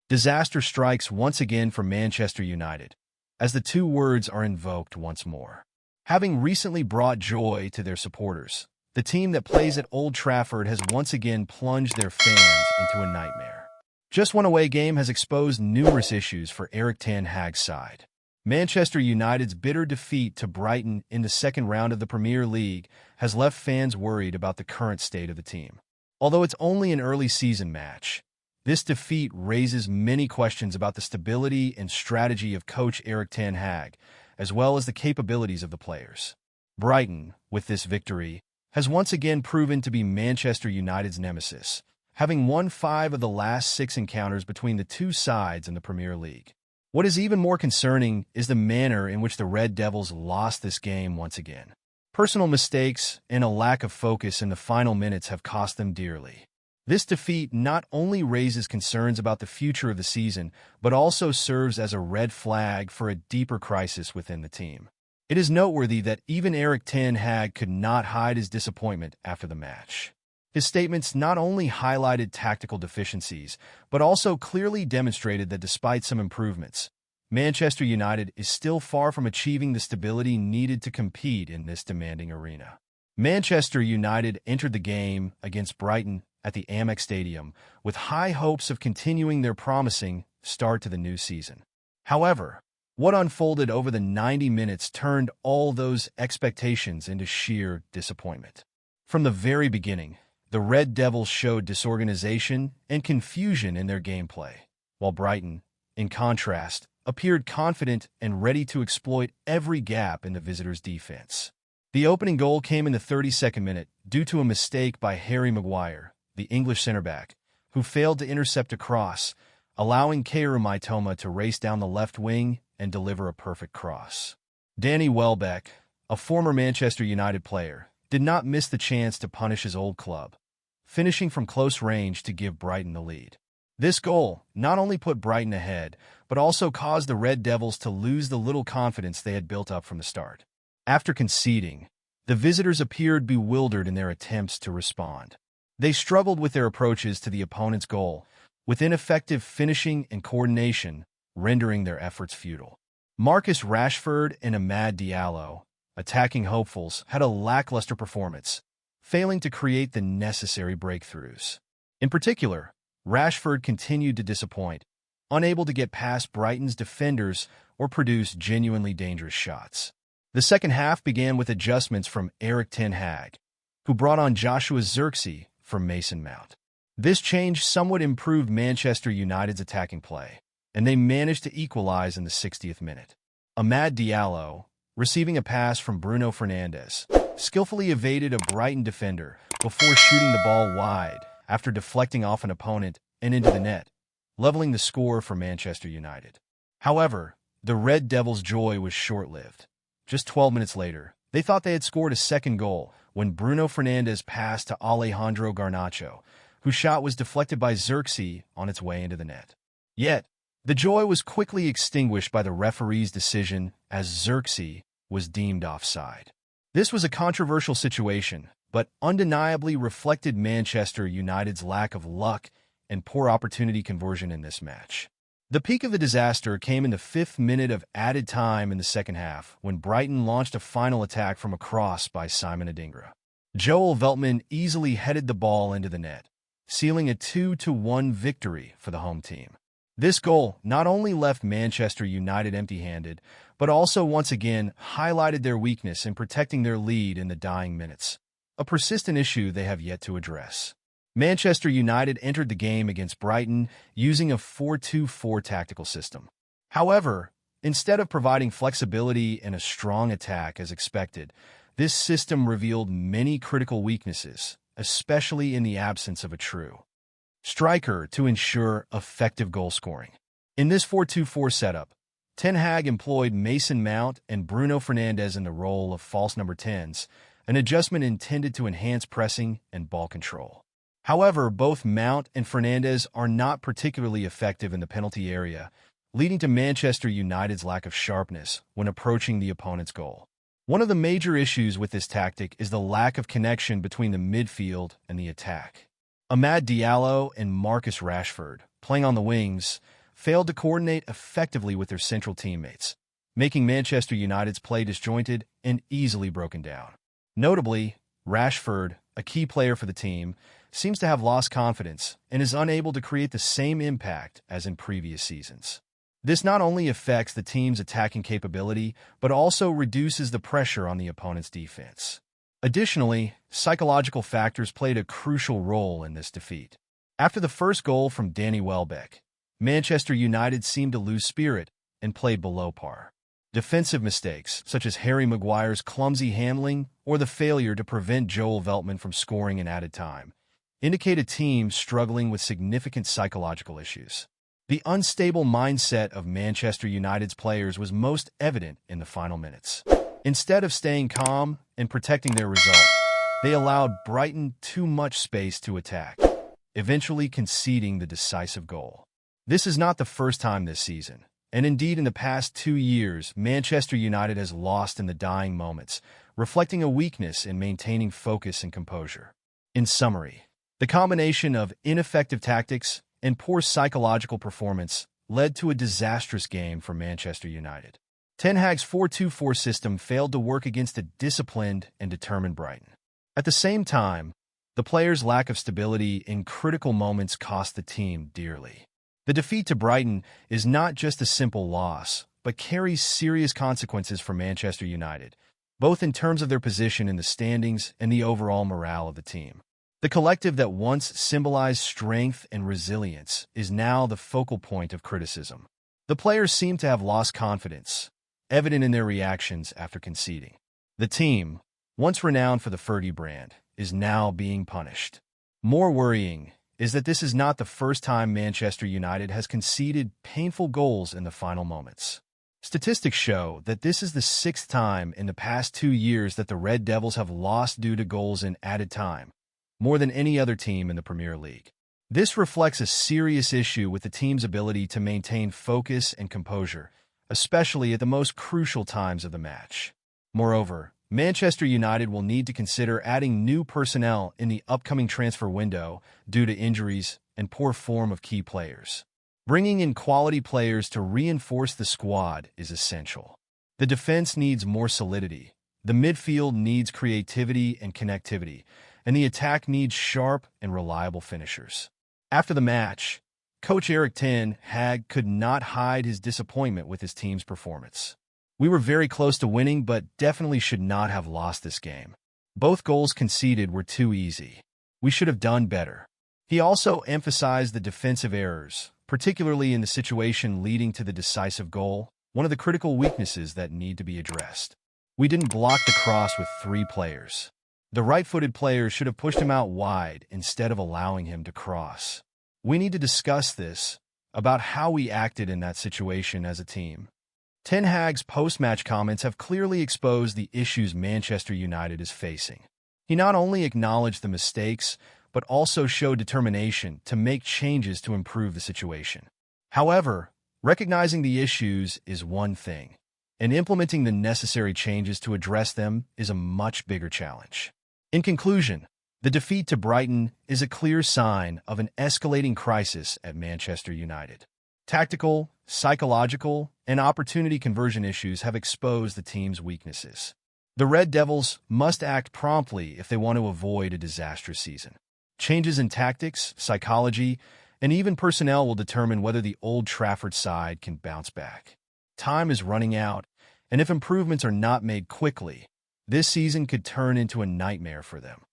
Disaster strikes once again for Manchester United, as the two words are invoked once more. Having recently brought joy to their supporters, the team that plays at Old Trafford has once again plunged their fans into a nightmare. Just one away game has exposed numerous issues for Erik ten Hag's side. Manchester United's bitter defeat to Brighton in the second round of the Premier League has left fans worried about the current state of the team. Although it's only an early season match, this defeat raises many questions about the stability and strategy of coach Erik ten Hag, as well as the capabilities of the players. Brighton, with this victory, has once again proven to be Manchester United's nemesis, having won 5 of the last 6 encounters between the two sides in the Premier League. What is even more concerning is the manner in which the Red Devils lost this game once again. Personal mistakes and a lack of focus in the final minutes have cost them dearly. This defeat not only raises concerns about the future of the season, but also serves as a red flag for a deeper crisis within the team. It is noteworthy that even Erik ten Hag could not hide his disappointment after the match. His statements not only highlighted tactical deficiencies, but also clearly demonstrated that despite some improvements, Manchester United is still far from achieving the stability needed to compete in this demanding arena. Manchester United entered the game against Brighton at the Amex Stadium with high hopes of continuing their promising start to the new season. However, what unfolded over the 90 minutes turned all those expectations into sheer disappointment. From the very beginning, the Red Devils showed disorganization and confusion in their gameplay, while Brighton, in contrast, appeared confident and ready to exploit every gap in the visitors' defense. The opening goal came in the 32nd minute due to a mistake by Harry Maguire, the English centre-back, who failed to intercept a cross, allowing Kaoru Mitoma to race down the left wing and deliver a perfect cross. Danny Welbeck, a former Manchester United player, did not miss the chance to punish his old club, finishing from close range to give Brighton the lead. This goal not only put Brighton ahead, but also caused the Red Devils to lose the little confidence they had built up from the start. After conceding, the visitors appeared bewildered in their attempts to respond. They struggled with their approaches to the opponent's goal, with ineffective finishing and coordination, rendering their efforts futile. Marcus Rashford and Amad Diallo, attacking hopefuls, had a lackluster performance, failing to create the necessary breakthroughs. In particular, Rashford continued to disappoint, unable to get past Brighton's defenders or produce genuinely dangerous shots. The second half began with adjustments from Erik ten Hag, who brought on Joshua Zirkzee from Mason Mount. This change somewhat improved Manchester United's attacking play, and they managed to equalize in the 60th minute. Amad Diallo, receiving a pass from Bruno Fernandes, skillfully evaded a Brighton defender before shooting the ball wide after deflecting off an opponent and into the net, leveling the score for Manchester United. However, the Red Devils' joy was short-lived. Just 12 minutes later, they thought they had scored a second goal when Bruno Fernandes passed to Alejandro Garnacho, whose shot was deflected by Zirkzee on its way into the net. Yet, the joy was quickly extinguished by the referee's decision as Zirkzee was deemed offside. This was a controversial situation, but undeniably reflected Manchester United's lack of luck and poor opportunity conversion in this match. The peak of the disaster came in the 5th minute of added time in the second half when Brighton launched a final attack from a cross by Simon Adingra. Joel Veltman easily headed the ball into the net, sealing a 2-1 victory for the home team. This goal not only left Manchester United empty-handed, but also once again highlighted their weakness in protecting their lead in the dying minutes, a persistent issue they have yet to address. Manchester United entered the game against Brighton using a 4-2-4 tactical system. However, instead of providing flexibility and a strong attack as expected, this system revealed many critical weaknesses, especially in the absence of a true striker to ensure effective goal scoring. In this 4-2-4 setup, Ten Hag employed Mason Mount and Bruno Fernandes in the role of false number 10s, an adjustment intended to enhance pressing and ball control. However, both Mount and Fernandes are not particularly effective in the penalty area, leading to Manchester United's lack of sharpness when approaching the opponent's goal. One of the major issues with this tactic is the lack of connection between the midfield and the attack. Amad Diallo and Marcus Rashford playing on the wings, failed to coordinate effectively with their central teammates, making Manchester United's play disjointed and easily broken down. Notably, Rashford, a key player for the team, seems to have lost confidence and is unable to create the same impact as in previous seasons. This not only affects the team's attacking capability, but also reduces the pressure on the opponent's defense. Additionally, psychological factors played a crucial role in this defeat. After the first goal from Danny Welbeck, Manchester United seemed to lose spirit and played below par. Defensive mistakes, such as Harry Maguire's clumsy handling or the failure to prevent Joel Veltman from scoring in added time, indicate a team struggling with significant psychological issues. The unstable mindset of Manchester United's players was most evident in the final minutes. Instead of staying calm and protecting their result, they allowed Brighton too much space to attack, eventually conceding the decisive goal. This is not the first time this season, and indeed in the past 2 years, Manchester United has lost in the dying moments, reflecting a weakness in maintaining focus and composure. In summary, the combination of ineffective tactics and poor psychological performance led to a disastrous game for Manchester United. Ten Hag's 4-2-4 system failed to work against a disciplined and determined Brighton. At the same time, the players' lack of stability in critical moments cost the team dearly. The defeat to Brighton is not just a simple loss, but carries serious consequences for Manchester United, both in terms of their position in the standings and the overall morale of the team. The collective that once symbolized strength and resilience is now the focal point of criticism. The players seem to have lost confidence, evident in their reactions after conceding. The team, once renowned for the Fergie brand, is now being punished. More worrying is that this is not the first time Manchester United has conceded painful goals in the final moments. Statistics show that this is the 6th time in the past 2 years that the Red Devils have lost due to goals in added time, more than any other team in the Premier League. This reflects a serious issue with the team's ability to maintain focus and composure, especially at the most crucial times of the match. Moreover, Manchester United will need to consider adding new personnel in the upcoming transfer window due to injuries and poor form of key players. Bringing in quality players to reinforce the squad is essential. The defense needs more solidity, the midfield needs creativity and connectivity, and the attack needs sharp and reliable finishers. After the match, coach Erik ten Hag could not hide his disappointment with his team's performance. "We were very close to winning, but definitely should not have lost this game. Both goals conceded were too easy. We should have done better." He also emphasized the defensive errors, particularly in the situation leading to the decisive goal, one of the critical weaknesses that need to be addressed. "We didn't block the cross with 3 players. The right-footed players should have pushed him out wide instead of allowing him to cross. We need to discuss this, about how we acted in that situation as a team." Ten Hag's post-match comments have clearly exposed the issues Manchester United is facing. He not only acknowledged the mistakes, but also showed determination to make changes to improve the situation. However, recognizing the issues is one thing, and implementing the necessary changes to address them is a much bigger challenge. In conclusion, the defeat to Brighton is a clear sign of an escalating crisis at Manchester United. Tactical, psychological, and opportunity conversion issues have exposed the team's weaknesses. The Red Devils must act promptly if they want to avoid a disastrous season. Changes in tactics, psychology, and even personnel will determine whether the Old Trafford side can bounce back. Time is running out, and if improvements are not made quickly, this season could turn into a nightmare for them.